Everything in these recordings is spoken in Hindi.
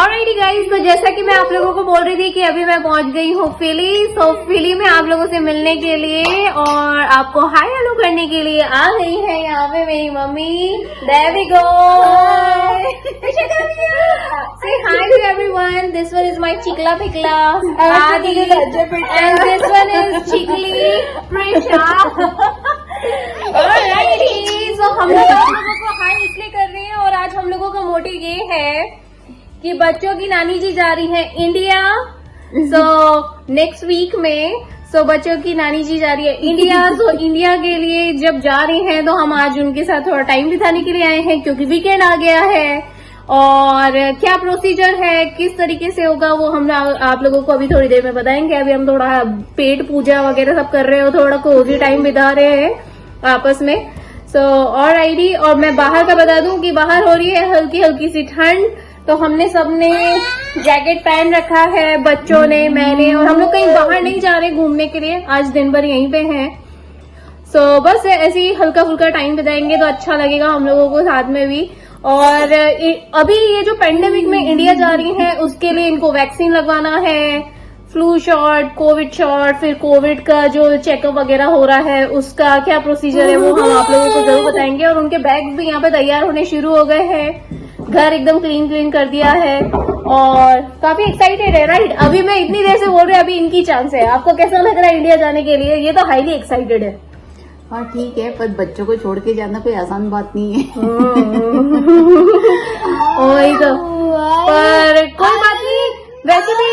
ऑलराइट गाइस, तो जैसा कि मैं आप लोगों को बोल रही थी कि अभी मैं पहुंच गई हूँ फिली। तो फिली में आप लोगों से मिलने के लिए और आपको हाय हेलो करने के लिए आ गई है यहाँ पे मेरी mummy. There we go. Say hi to everyone. This one is my Chikla Pikla Adi, and this one is Chikli Prisha. Alrighty, so हम लोग आप लोगों को हाय इसलिए कर रहे हैं और आज हम लोगों का मोटिव ये है कि बच्चों की नानी जी जा रही हैं इंडिया। सो नेक्स्ट वीक में बच्चों की नानी जी जा रही है इंडिया। सो इंडिया के लिए जब जा रही हैं तो हम आज उनके साथ थोड़ा टाइम बिताने के लिए आए हैं क्योंकि वीकेंड आ गया है। और क्या प्रोसीजर है, किस तरीके से होगा, वो हम आप लोगों को अभी थोड़ी देर में बताएंगे। अभी हम थोड़ा पेट पूजा वगैरह सब कर रहे हो, थोड़ा कोजी टाइम बिता रहे हैं आपस में। सो ऑलराइटी, और मैं बाहर का बता दूं कि बाहर हो रही है हल्की हल्की सी ठंड। तो हमने सबने जैकेट पहन रखा है, बच्चों ने, मैंने, और हम लोग कहीं बाहर नहीं जा रहे घूमने के लिए, आज दिन भर यहीं पे हैं। सो बस ऐसे ही हल्का फुल्का टाइम बिताएंगे तो अच्छा लगेगा हम लोगों को साथ में भी। और अभी ये जो पेंडेमिक में इंडिया जा रही है उसके लिए इनको वैक्सीन लगवाना है, फ्लू शॉट, कोविड शॉट, फिर कोविड का जो चेकअप वगैरह हो रहा है उसका क्या प्रोसीजर है वो हम आप लोगों को जरूर बताएंगे। और उनके बैग भी यहाँ पे तैयार होने शुरू हो गए हैं, घर एकदम क्लीन कर दिया है और काफी एक्साइटेड है। राइट, अभी मैं इतनी देर से बोल रही हूँ, अभी इनकी चांस है। आपको कैसा लग रहा है इंडिया जाने के लिए? ये तो हाईली एक्साइटेड है। हाँ ठीक है, पर बच्चों को छोड़ के जाना कोई आसान बात नहीं है। वही तो, पर कोई बात नहीं। वैसे भी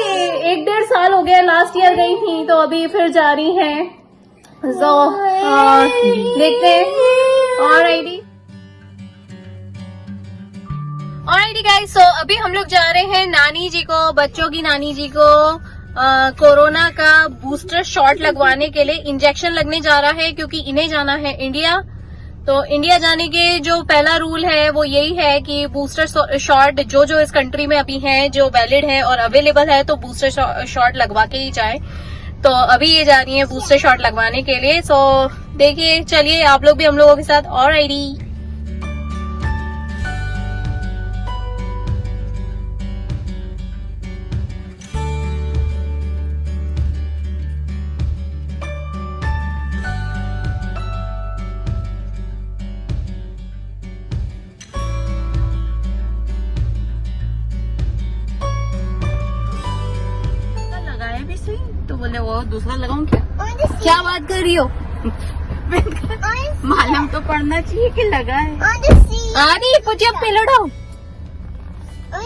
1-1.5 साल हो गया, लास्ट ईयर गई थी तो अभी फिर जा रही हैं। तो देखते हैं। ऑलराइटी गाइस, सो अभी हम लोग जा रहे हैं नानी जी को, बच्चों की नानी जी को कोरोना का बूस्टर शॉट लगवाने के लिए। इंजेक्शन लगने जा रहा है क्योंकि इन्हें जाना है इंडिया। तो इंडिया जाने के जो पहला रूल है वो यही है कि बूस्टर शॉट जो इस कंट्री में अभी है, जो वैलिड है और अवेलेबल है, तो बूस्टर शॉट लगवा के ही जाए। तो अभी ये जा रही है बूस्टर शॉट लगवाने के लिए। सो देखिए, चलिए आप लोग भी हम लोगों के साथ। ऑलराइटी, तो बोले वो दूसरा लगाऊं क्या बात कर रही हो? मालूम तो पड़ना चाहिए कि लगा है। आदि पूछे पिलड़ो।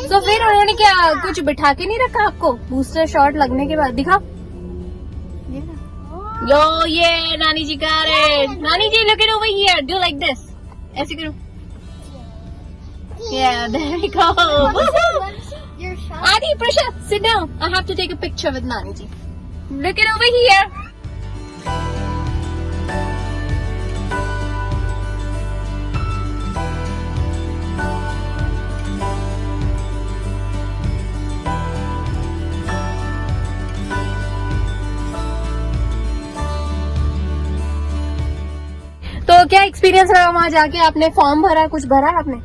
तो फिर उन्होंने क्या कुछ बिठा के नहीं रखा आपको बूस्टर शॉट लगने के बाद? दिखा लो, ये नानी जी का रहे। नानी जी look it over here, do like this, ऐसे करो। Yeah, there we go. Adi, Prisha, sit down. I have to take a picture with Nani ji. Look it over here. तो क्या एक्सपीरियंस रहा वहाँ जाके? आपने फॉर्म भरा, कुछ भरा आपने?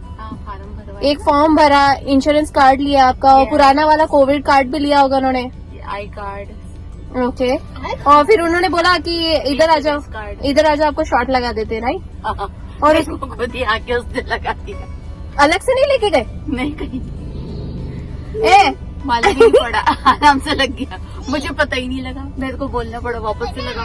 एक फॉर्म भरा, इंश्योरेंस कार्ड लिया आपका, और पुराना वाला कोविड कार्ड भी लिया होगा उन्होंने, आई कार्ड। ओके। और फिर उन्होंने बोला कि इधर आ जाओ, आपको शॉट लगा देते, राइट? और इसको खुद ही आके उसने लगा दिया, अलग से नहीं लेके गए? नहीं कहीं मालूम नहीं पड़ा, आराम से लग गया, मुझे पता ही नहीं लगा, मेरे को बोलना पड़ा वापस से लगा।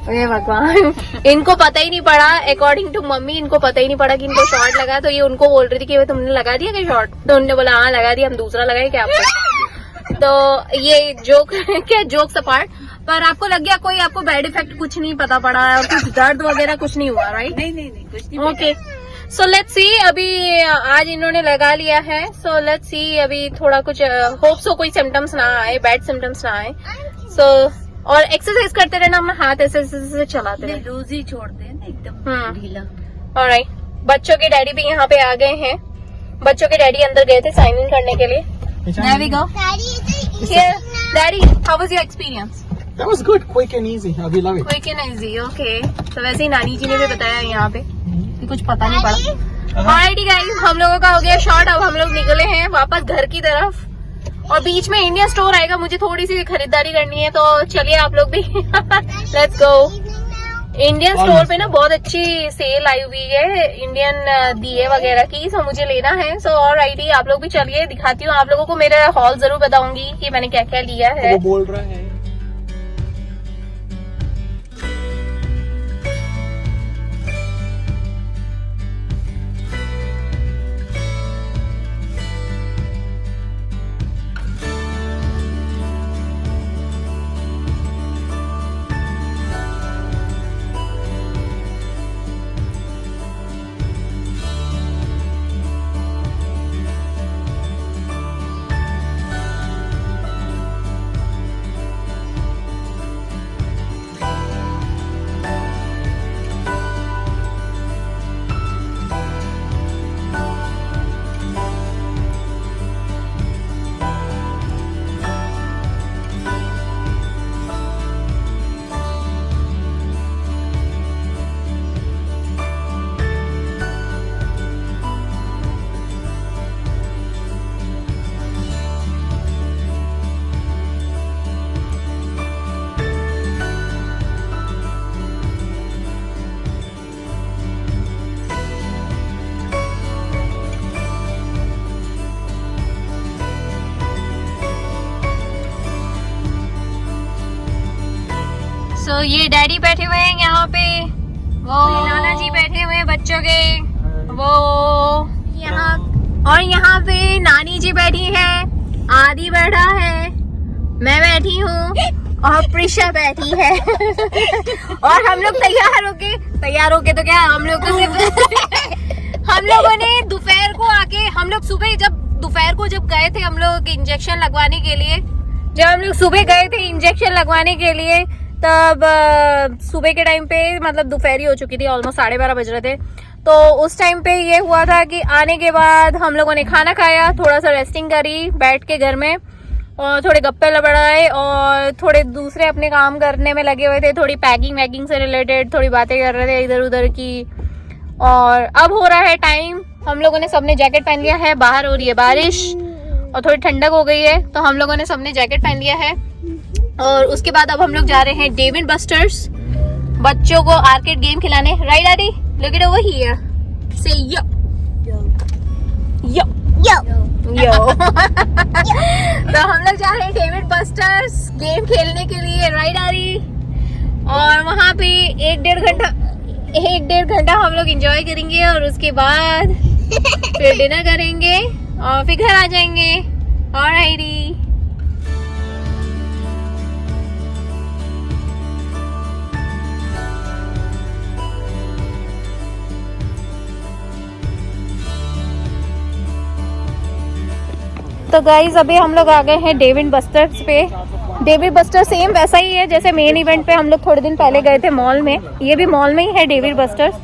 अरे भगवान, इनको पता ही नहीं पड़ा। अकॉर्डिंग टू मम्मी इनको पता ही नहीं पड़ा कि इनको शॉट लगा। तो ये उनको बोल रही थी कि तुमने लगा दिया क्या शॉट? तो उन्होंने बोला हाँ लगा दिया, हम दूसरा लगाए क्या आपको? तो ये जोक क्या, जोक्स अपार्ट, पर आपको लग गया कोई आपको बैड इफेक्ट कुछ नहीं पता पड़ा और कुछ दर्द वगैरह कुछ नहीं हुआ, राइट? नहीं कुछ नहीं। Okay, so let's see. अभी आज इन्होंने लगा लिया है, सो लेट्स सी। अभी थोड़ा कुछ होप सो कोई सिम्टम्स ना आए, बैड सिम्टम्स ना आए। सो और एक्सरसाइज करते रहना, अपना हाथ ऐसे चलाते रहना, रोज ही छोड़ते हैं ना एकदम ढीला। ऑलराइट, बच्चों के डैडी भी यहाँ पे आ गए हैं। बच्चों के डैडी अंदर गए थे साइन इन करने के लिए। There we go. Daddy, how was your experience? That was good, quick and easy. We love it. Quick and easy, okay. तो वैसे ही नानी जी ने भी बताया यहाँ पे कि कुछ पता नहीं पड़ा। ऑलराइटी गाइस, हम लोगों का हो गया शॉट। अब हम लोग निकले हैं वापस घर की तरफ और बीच में इंडियन स्टोर आएगा, मुझे थोड़ी सी खरीदारी करनी है, तो चलिए आप लोग भी लेट्स गो। इंडियन स्टोर पे ना बहुत अच्छी सेल आई हुई है इंडियन दिए वगैरह की, सो मुझे लेना है। सो ऑलराइटी, आप लोग भी चलिए, दिखाती हूँ आप लोगों को। मेरा हॉल जरूर बताऊंगी कि मैंने क्या क्या लिया है। वो बोल रहा है सो ये डैडी बैठे हुए हैं यहाँ पे, वो नाना जी बैठे हुए हैं बच्चों के, वो यहाँ, और यहाँ पे नानी जी बैठी है, आदि बैठा है, मैं बैठी हूँ और प्रिशा बैठी है और हम लोग तैयार होके तो क्या, हम लोग तो सिर्फ हम लोगों ने दोपहर को आके, हम लोग सुबह दोपहर को जब गए थे हम लोग इंजेक्शन लगवाने के लिए, जब हम लोग सुबह गए थे इंजेक्शन लगवाने के लिए, तब सुबह के टाइम पे मतलब दोपहरी हो चुकी थी, ऑलमोस्ट 12:30 बज रहे थे। तो उस टाइम पे ये हुआ था कि आने के बाद हम लोगों ने खाना खाया, थोड़ा सा रेस्टिंग करी बैठ के घर में, और थोड़े गप्पे लड़ाए और थोड़े दूसरे अपने काम करने में लगे हुए थे, थोड़ी पैकिंग वैकिंग से रिलेटेड थोड़ी बातें कर रहे थे इधर उधर की। और अब हो रहा है टाइम, हम लोगों ने सबने जैकेट पहन लिया है, बाहर हो रही है बारिश और थोड़ी ठंडक हो गई है, तो हम लोगों ने सबने जैकेट पहन लिया है। और उसके बाद अब हम लोग जा रहे हैं डेव एंड बस्टर्स, बच्चों को आर्केड गेम खिलाने। Right daddy, look it over here, से यो यो यो यो तो हम लोग जा रहे हैं डेव एंड बस्टर्स गेम खेलने के लिए, राइट डैडी। और वहाँ पे 1-1.5 घंटा हम लोग एंजॉय करेंगे और उसके बाद फिर डिनर करेंगे और फिर घर आ जाएंगे। ऑलराइटी, तो गाइज अभी हम लोग आ गए हैं डेव एंड बस्टर्स पे। डेव एंड बस्टर सेम वैसा ही है जैसे मेन इवेंट पे हम लोग थोड़े दिन पहले गए थे मॉल में, ये भी मॉल में ही है डेव एंड बस्टर्स।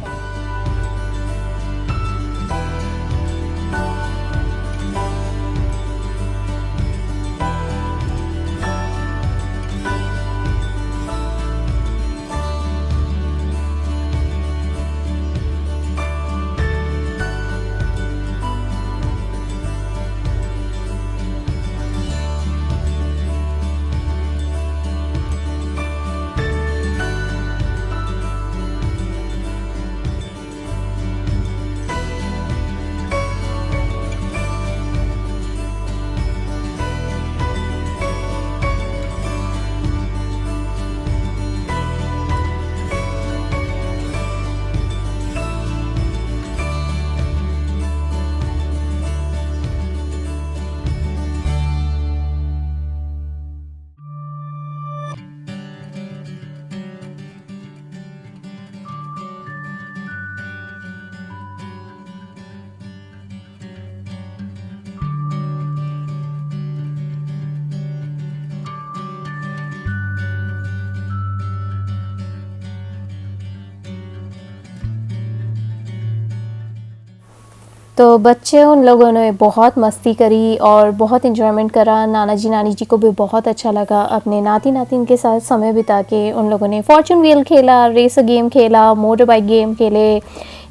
तो बच्चे उन लोगों ने बहुत मस्ती करी और बहुत इन्जॉयमेंट करा। नाना जी नानी जी को भी बहुत अच्छा लगा अपने नाती नातिन के साथ समय बिता के। उन लोगों ने फॉर्चून व्हील खेला, रेसर गेम खेला, मोटर बाइक गेम खेले,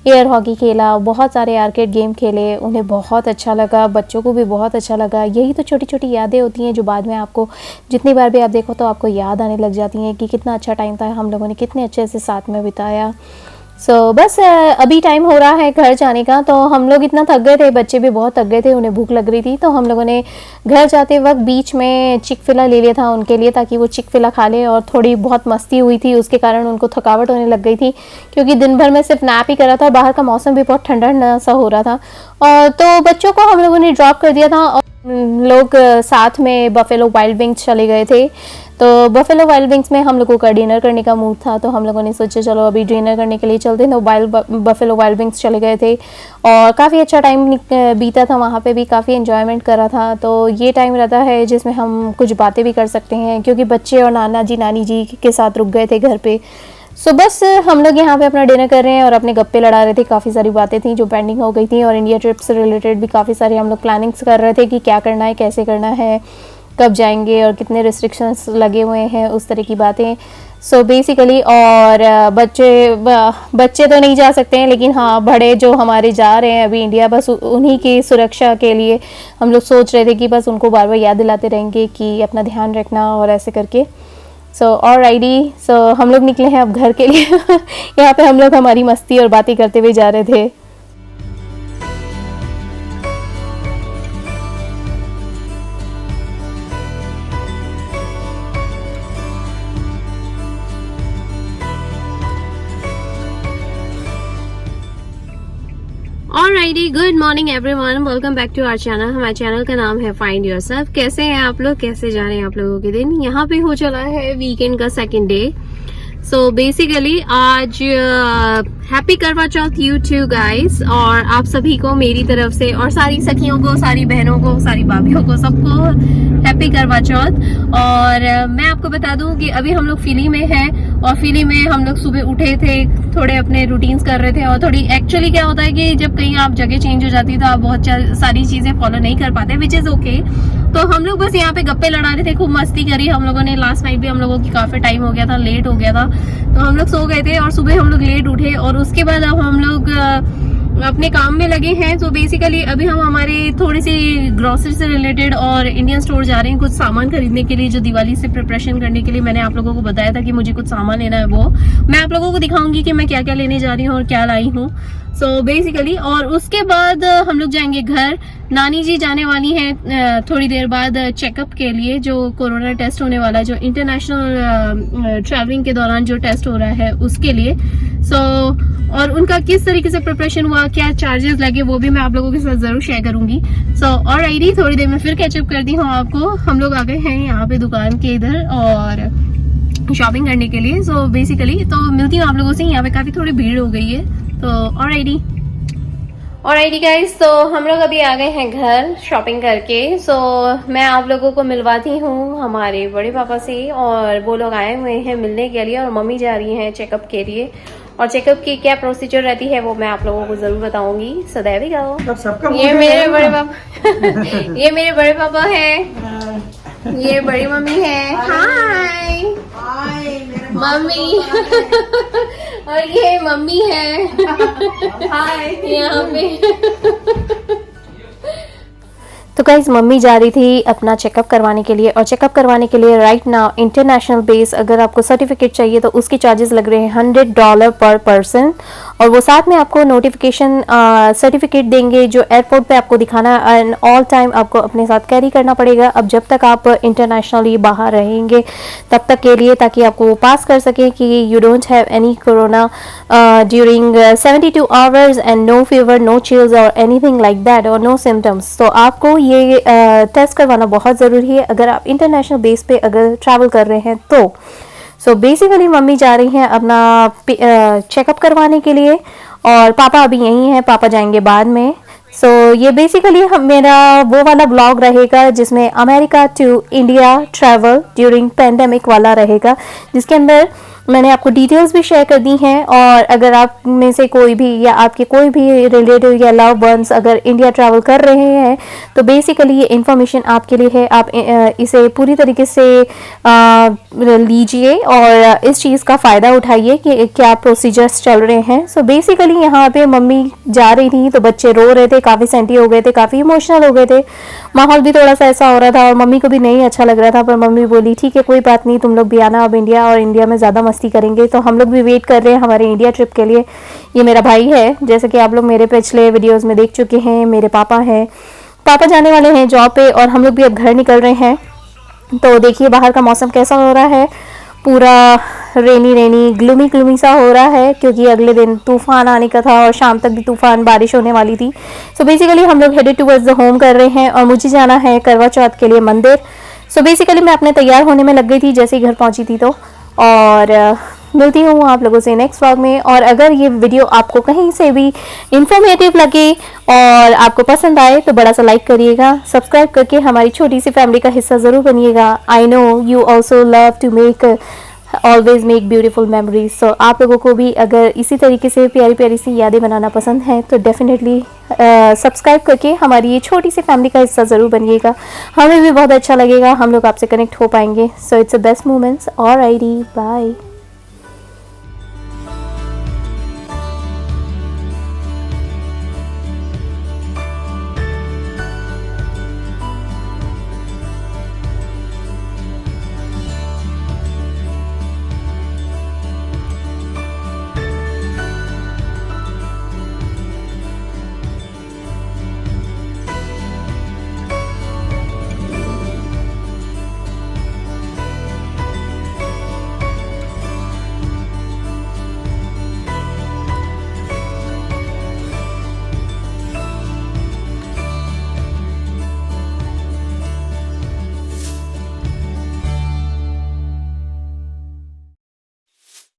एयर हॉकी खेला, बहुत सारे आर्केड गेम खेले, उन्हें बहुत अच्छा लगा, बच्चों को भी बहुत अच्छा लगा। यही तो छोटी छोटी यादें होती हैं जो बाद में आपको जितनी बार भी आप देखो तो आपको याद आने लग जाती हैं कि कितना अच्छा टाइम था, हम लोगों ने कितने अच्छे से साथ में बिताया। बस अभी टाइम हो रहा है घर जाने का। तो हम लोग इतना थक गए थे, बच्चे भी बहुत थक गए थे, उन्हें भूख लग रही थी, तो हम लोगों ने घर जाते वक्त बीच में चिक-फिला ले लिया था उनके लिए, ताकि वो चिक-फिला खा लें। और थोड़ी बहुत मस्ती हुई थी, उसके कारण उनको थकावट होने लग गई थी, क्योंकि दिन भर में सिर्फ नैप ही करा था। बाहर का मौसम भी बहुत ठंडा ठंडा सा हो रहा था। और तो बच्चों को हम लोगों ने ड्रॉप कर दिया था और लोग साथ में बफेलो वाइल्ड विंग्स चले गए थे। तो बफेलो वाइल्ड विंग्स में हम लोगों का डिनर करने का मूड था, तो हम लोगों ने सोचा चलो अभी डिनर करने के लिए चलते हैं। तो बफेलो वाइल्ड विंग्स चले गए थे और काफ़ी अच्छा टाइम बीता था, वहाँ पे भी काफ़ी एंजॉयमेंट करा था। तो ये टाइम रहता है जिसमें हम कुछ बातें भी कर सकते हैं, क्योंकि बच्चे और नानी जी के साथ रुक गए थे घर पे। बस हम लोग यहाँ पे अपना डिनर कर रहे हैं और अपने गप्पे लड़ा रहे थे। काफ़ी सारी बातें थी जो पेंडिंग हो गई थी, और इंडिया ट्रिप से रिलेटेड भी काफ़ी सारे हम लोग प्लानिंग्स कर रहे थे कि क्या करना है, कैसे करना है, कब जाएंगे और कितने रिस्ट्रिक्शंस लगे हुए हैं, उस तरह की बातें। बेसिकली और बच्चे तो नहीं जा सकते हैं, लेकिन हाँ बड़े जो हमारे जा रहे हैं अभी इंडिया, बस उन्हीं की सुरक्षा के लिए हम लोग सोच रहे थे कि बस उनको बार बार याद दिलाते रहेंगे कि अपना ध्यान रखना और ऐसे करके। ऑलराइटी, हम लोग निकले हैं अब घर के लिए। यहाँ पे हम लोग हमारी मस्ती और बातें करते हुए जा रहे थे। Alrighty, good morning everyone, welcome back to our channel। हमारे चैनल का नाम है फाइंड योरसेल्फ। कैसे हैं आप लोग, कैसे जा रहे हैं आप लोगों के दिन? यहाँ पे हो चला है वीकेंड का सेकंड डे। बेसिकली आज हैप्पी करवा चौथ यू टू गाइस, और आप सभी को मेरी तरफ से, और सारी सखियों को, सारी बहनों को, सारी भाभियों को, सबको हैप्पी करवा चौथ। और मैं आपको बता दूं कि अभी हम लोग फिली में हैं, और फिली में हम लोग सुबह उठे थे, थोड़े अपने रूटीन्स कर रहे थे, और थोड़ी एक्चुअली क्या होता है कि जब कहीं आप जगह चेंज हो जाती है तो आप बहुत सारी चीजें फॉलो नहीं कर पाते, विच इज ओके। तो हम लोग बस यहाँ पे गप्पे लड़ा रहे थे, खूब मस्ती करी हम लोगों ने। लास्ट नाइट भी हम लोगों की काफी टाइम हो गया था, लेट हो गया था, तो हम लोग सो गए थे और सुबह हम लोग लेट उठे, और उसके बाद अब हम लोग अपने काम में लगे हैं। बेसिकली अभी हम हमारे थोड़ी सी ग्रोसरी से रिलेटेड और इंडियन स्टोर जा रहे हैं कुछ सामान खरीदने के लिए, जो दिवाली से प्रिपरेशन करने के लिए मैंने आप लोगों को बताया था कि मुझे कुछ सामान लेना है। वो मैं आप लोगों को दिखाऊंगी कि मैं क्या क्या लेने जा रही हूँ और क्या लाई हूँ। बेसिकली और उसके बाद हम लोग जाएंगे घर। नानी जी जाने वाली हैं थोड़ी देर बाद चेकअप के लिए, जो कोरोना टेस्ट होने वाला है, जो इंटरनेशनल ट्रैवलिंग के दौरान जो टेस्ट हो रहा है उसके लिए। और उनका किस तरीके से प्रिपरेशन हुआ, क्या चार्जेस लगे, वो भी मैं आप लोगों के साथ जरूर शेयर करूंगी। ऑलराइटी, थोड़ी देर में फिर कैचअप करती हूँ आपको। हम लोग आ गए हैं यहाँ पे दुकान के इधर और शॉपिंग करने के लिए। बेसिकली तो मिलती हूँ आप लोगों से। यहाँ पे काफी थोड़ी भीड़ हो गई है। ऑलराइटी गाइस, तो हम लोग अभी आ गए हैं घर शॉपिंग करके। मैं आप लोगों को मिलवाती हूँ हमारे बड़े पापा से, और वो लोग आए हुए हैं मिलने के लिए, और मम्मी जा रही हैं चेकअप के लिए। और चेकअप की क्या प्रोसीजर रहती है वो मैं आप लोगों को जरूर बताऊंगी। सदैव ही गाओ। ये मेरे बड़े पापा ये मेरे बड़े पापा हैं, ये बड़ी मम्मी है, हाय मम्मी। और ये मम्मी है, हाय यहाँ पे। तो गाइस मम्मी जा रही थी अपना चेकअप करवाने के लिए, और चेकअप करवाने के लिए राइट नाउ इंटरनेशनल बेस अगर आपको सर्टिफिकेट चाहिए तो उसके चार्जेस लग रहे हैं $100 पर पर्सन, और वो साथ में आपको नोटिफिकेशन सर्टिफिकेट देंगे जो एयरपोर्ट पे आपको दिखाना एंड ऑल टाइम आपको अपने साथ कैरी करना पड़ेगा। अब जब तक आप इंटरनेशनली बाहर रहेंगे तब तक के लिए, ताकि आपको वो पास कर सके कि you don't have any corona during 72 hours and no fever, no chills और एनीथिंग लाइक दैट, और नो सिम्टम्स। तो आपको ये टेस्ट करवाना बहुत ज़रूरी है अगर आप इंटरनेशनल बेस पे अगर ट्रैवल कर रहे हैं तो। बेसिकली मम्मी जा रही हैं अपना चेकअप करवाने के लिए, और पापा अभी यहीं हैं, पापा जाएंगे बाद में। ये बेसिकली मेरा वो वाला ब्लॉग रहेगा जिसमें America to India travel during pandemic वाला रहेगा, जिसके अंदर मैंने आपको डिटेल्स भी शेयर कर दी हैं। और अगर आप में से कोई भी या आपके कोई भी रिलेटिव या लव वंस अगर इंडिया ट्रैवल कर रहे हैं तो बेसिकली ये इन्फॉर्मेशन आपके लिए है। आप इसे पूरी तरीके से लीजिए और इस चीज़ का फ़ायदा उठाइए कि क्या प्रोसीजर्स चल रहे हैं। सो बेसिकली यहाँ पे मम्मी जा रही थी तो बच्चे रो रहे थे, काफ़ी सेंटी हो गए थे, काफ़ी इमोशनल हो गए थे, माहौल भी थोड़ा सा ऐसा हो रहा था और मम्मी को भी नहीं अच्छा लग रहा था। पर मम्मी बोली ठीक है कोई बात नहीं, तुम लोग भी आना अब इंडिया, और इंडिया में ज़्यादा मस्ती करेंगे। तो हम लोग भी वेट कर रहे हैं हमारे इंडिया ट्रिप के लिए। ये मेरा भाई है, जैसे कि आप लोग मेरे पिछले वीडियोज़ में देख चुके हैं। मेरे पापा हैं, पापा जाने वाले हैं जॉब पे और हम लोग भी अब घर निकल रहे हैं। तो देखिए बाहर का मौसम कैसा हो रहा है, पूरा रेनी ग्लूमी सा हो रहा है क्योंकि अगले दिन तूफान आने का था और शाम तक भी तूफान बारिश होने वाली थी। सो बेसिकली हम लोग हेडेड टुवर्ड्स द होम कर रहे हैं और मुझे जाना है करवा चौथ के लिए मंदिर। सो बेसिकली मैं अपने तैयार होने में लग गई थी जैसे ही घर पहुंची थी। तो और मिलती हूँ आप लोगों से नेक्स्ट व्लॉग में। और अगर ये वीडियो आपको कहीं से भी इंफॉर्मेटिव लगे और आपको पसंद आए तो बड़ा सा लाइक करिएगा, सब्सक्राइब करके हमारी छोटी सी फैमिली का हिस्सा ज़रूर बनिएगा। I know you also love to make always make beautiful memories. So आप लोगों को भी अगर इसी तरीके से प्यारी प्यारी सी यादें बनाना पसंद है तो डेफिनेटली सब्सक्राइब करके हमारी ये छोटी सी फैमिली का हिस्सा ज़रूर बनिएगा। हमें भी बहुत अच्छा लगेगा, हम लोग आपसे कनेक्ट हो पाएंगे। So it's the best moments. Alrighty, bye.